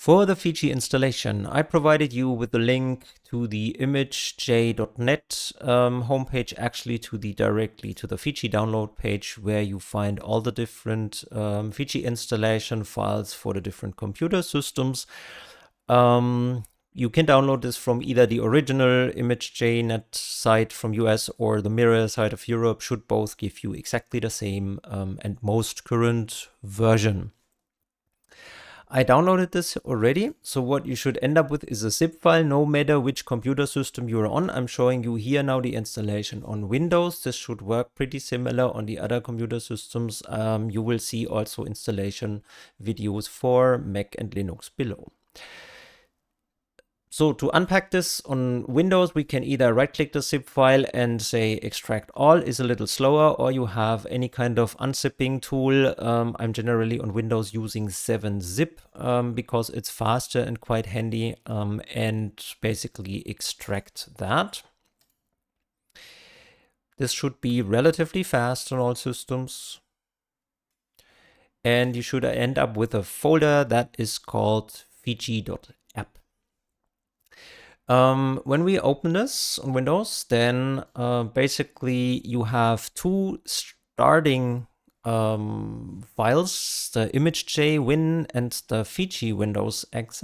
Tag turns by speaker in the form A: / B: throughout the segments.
A: For the Fiji installation, I provided you with the link to the imagej.net homepage, actually directly to the Fiji download page, where you find all the different Fiji installation files for the different computer systems. You can download this from either the original ImageJNet site from US or the mirror site of Europe. Should both give you exactly the same and most current version. I downloaded this already. So what you should end up with is a zip file, no matter which computer system you're on. I'm showing you here now the installation on Windows. This should work pretty similar on the other computer systems. You will see also installation videos for Mac and Linux below. So to unpack this on Windows, we can either right-click the zip file and say extract all is a little slower, or you have any kind of unzipping tool. I'm generally on Windows using 7-zip because it's faster and quite handy, and basically extract that. This should be relatively fast on all systems. And you should end up with a folder that is called Fiji.app. When we open this on Windows, then basically you have two starting files, the ImageJ Win and the Fiji Windows exe.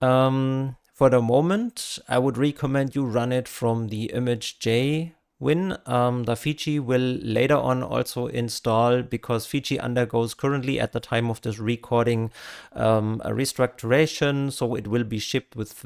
A: For the moment, I would recommend you run it from the ImageJ Win. The Fiji will later on also install, because Fiji undergoes currently at the time of this recording a restructuration, so it will be shipped with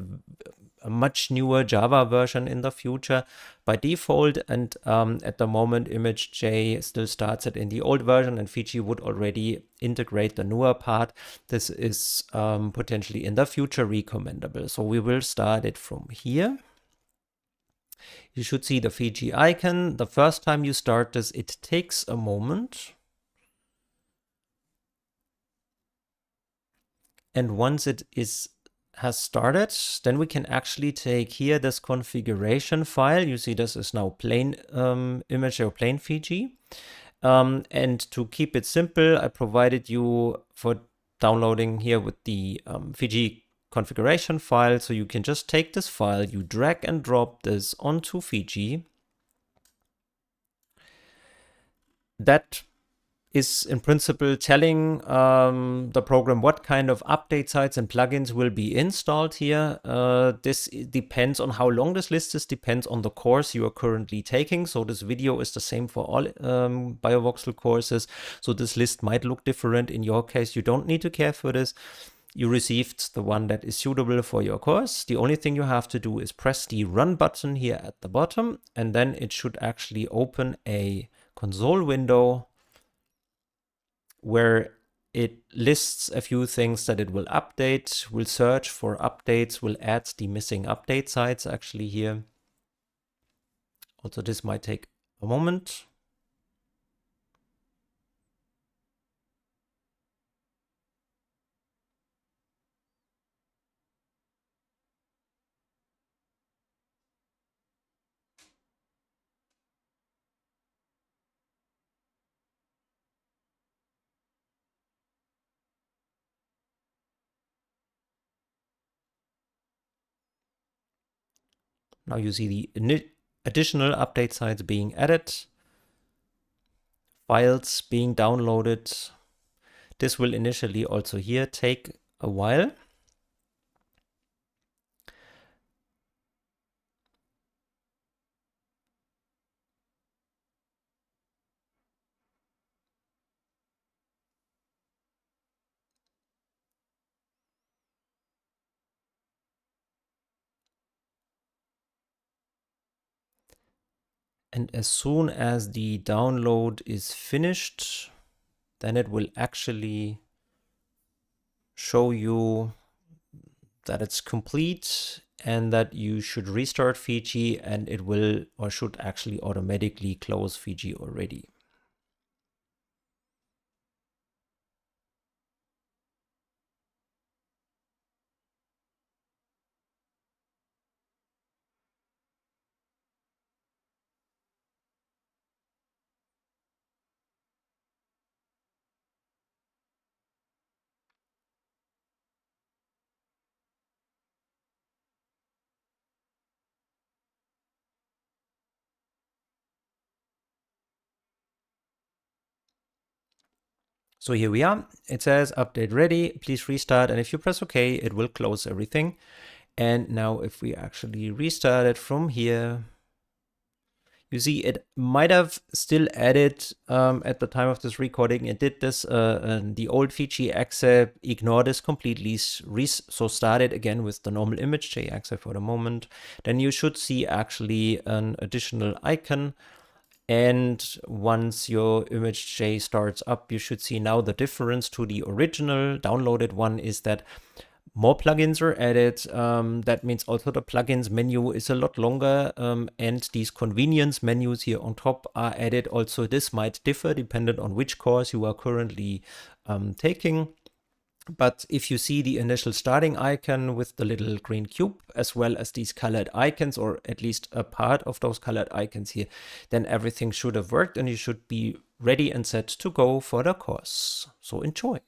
A: a much newer Java version in the future by default. And at the moment, ImageJ still starts it in the old version, and Fiji would already integrate the newer part. This is potentially in the future recommendable. So we will start it from here. You should see the Fiji icon. The first time you start this, it takes a moment. And once it has started, then we can actually take here this configuration file. You see this is now plain image or plain Fiji. And to keep it simple, I provided you for downloading here with the Fiji configuration file. So you can just take this file, you drag and drop this onto Fiji. That is in principle telling the program what kind of update sites and plugins will be installed here. This depends on how long this list is, depends on the course you are currently taking. So this video is the same for all BioVoxel courses. So this list might look different in your case. You don't need to care for this. You received the one that is suitable for your course. The only thing you have to do is press the run button here at the bottom, and then it should actually open a console window where it lists a few things that it will update, will search for updates, will add the missing update sites actually here. Also, this might take a moment. Now you see the additional update sites being added, files being downloaded. This will initially also here take a while. And as soon as the download is finished, then it will actually show you that it's complete and that you should restart Fiji, and it will or should actually automatically close Fiji already. So here we are. It says update ready, please restart. And if you press OK, it will close everything. And now if we actually restart it from here, you see it might have still added at the time of this recording. It did this, the old Fiji exe ignored this completely, so start it again with the normal image JExe for the moment. Then you should see actually an additional icon. And once your image J starts up, you should see now the difference to the original downloaded one is that more plugins are added. That means also the plugins menu is a lot longer, and these convenience menus here on top are added. Also, this might differ depending on which course you are currently taking. But if you see the initial starting icon with the little green cube, as well as these colored icons, or at least a part of those colored icons here, then everything should have worked and you should be ready and set to go for the course. So enjoy.